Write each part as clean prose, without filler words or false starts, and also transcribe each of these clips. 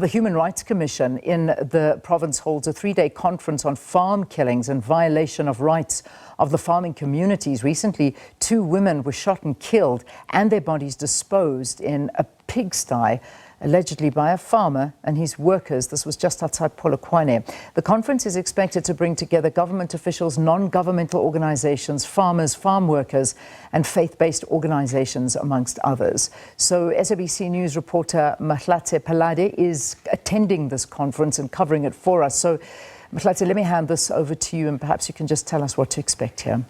The Human Rights Commission in the province holds a three-day conference on farm killings and violation of rights of the farming communities. Recently, 2 women were shot and killed and their bodies disposed in a pigsty, allegedly by a farmer and his workers. This was just outside Polokwane. The conference is expected to bring together government officials, non-governmental organizations, farmers, farm workers and faith-based organizations, amongst others. So SABC News reporter Mahlatse Phaladi is attending this conference and covering it for us. So Mahlatse, let me hand this over to you and perhaps you can just tell us what to expect here.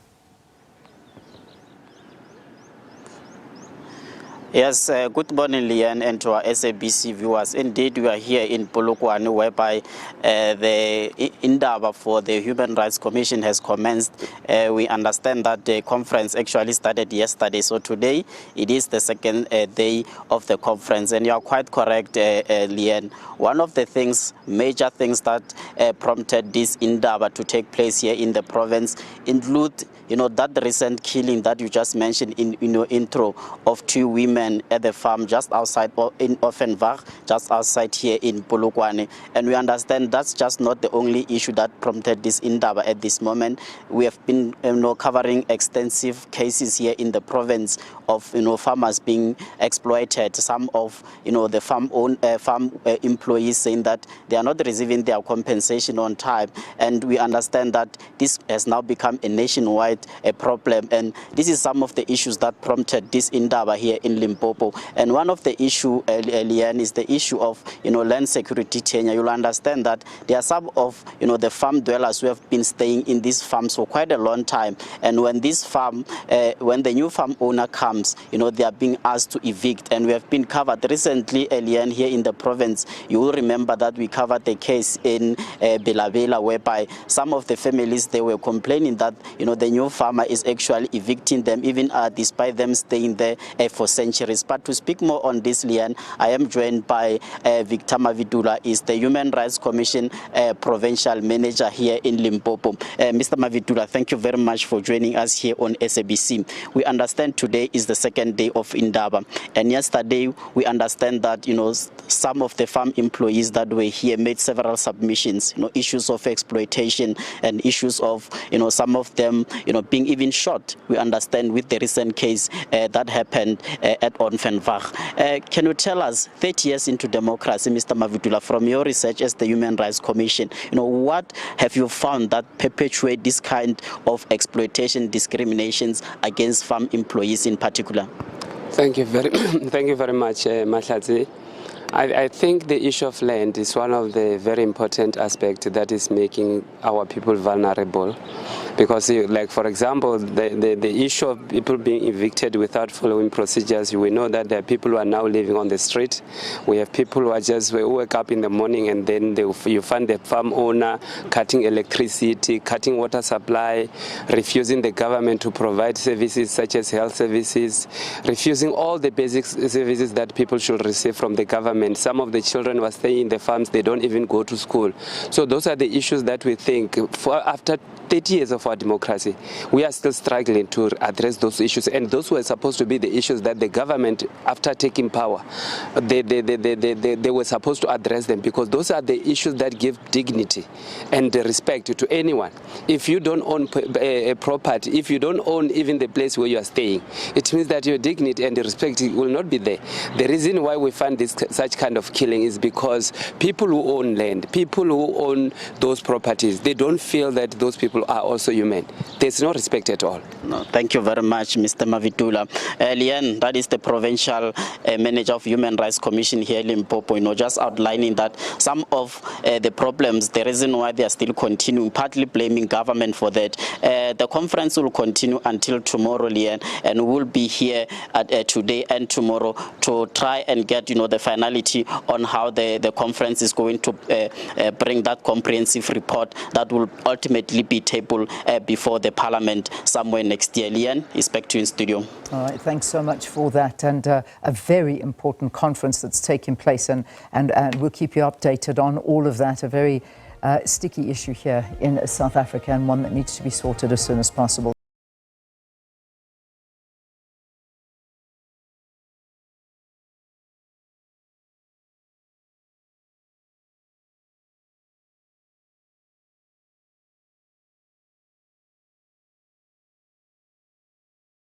Yes, good morning, Leanne, and to our SABC viewers. Indeed, we are here in Polokwane, whereby the indaba for the Human Rights Commission has commenced. We understand that the conference actually started yesterday, so today it is the second day of the conference. And you are quite correct, Leanne. One of the major things that prompted this indaba to take place here in the province include, that recent killing that you just mentioned in your intro of 2 women at the farm just outside in Offenbach, just outside here in Polokwane. And we understand that's just not the only issue that prompted this indaba at this moment. We have been covering extensive cases here in the province of farmers being exploited. Some of the farm employees saying that they are not receiving their compensation on time. And we understand that this has now become a nationwide problem. And this is some of the issues that prompted this indaba here in Limpopo. And one of the issue, Leanne, is the issue of land security tenure. You'll understand that there are some of the farm dwellers who have been staying in these farms for quite a long time. And when this farm, when the new farm owner comes, they are being asked to evict. And we have been covered recently, Leanne, here in the province. You will remember that we covered the case in Belabela, whereby some of the families, they were complaining that the new farmer is actually evicting them, even despite them staying there for centuries. But to speak more on this, Leanne, I am joined by Victor Mavhula, is the Human Rights Commission Provincial Manager here in Limpopo. Mr. Mavhula, thank you very much for joining us here on SABC. We understand today is the second day of indaba, and yesterday we understand that some of the farm employees that were here made several submissions, issues of exploitation and issues of some of them being even shot. We understand with the recent case that happened at Offenbach. Can you tell us, 30 years into democracy, Mr. Mavhula, from your research as the Human Rights Commission, what have you found that perpetuate this kind of exploitation, discriminations against farm employees in particular? Thank you very much, Mahlatse. I think the issue of land is one of the very important aspects that is making our people vulnerable. Because, like, for example, the issue of people being evicted without following procedures, we know that there are people who are now living on the street. We have people who are just wake up in the morning and then you find the farm owner cutting electricity, cutting water supply, refusing the government to provide services such as health services, refusing all the basic services that people should receive from the government. Some of the children who are staying in the farms, they don't even go to school. So those are the issues that we think, after 30 years of our democracy, we are still struggling to address those issues. And those were supposed to be the issues that the government, after taking power, they were supposed to address them, because those are the issues that give dignity and respect to anyone. If you don't own a property, if you don't own even the place where you are staying, it means that your dignity and respect will not be there. The reason why we find such kind of killing is because people who own land, people who own those properties, they don't feel that those people are also human. There's no respect at all. No, thank you very much, Mr. Mavhula. Leanne, that is the Provincial Manager of Human Rights Commission here in Limpopo, just outlining that some of the problems, the reason why they are still continuing, partly blaming government for that. The conference will continue until tomorrow, Leanne, and we'll be here today and tomorrow to try and get the finality on how the conference is going to bring that comprehensive report that will ultimately be tabled before the Parliament somewhere next year. Leanne, it's back to you in studio. All right, thanks so much for that, and a very important conference that's taking place, and we'll keep you updated on all of that. A very sticky issue here in South Africa, and one that needs to be sorted as soon as possible.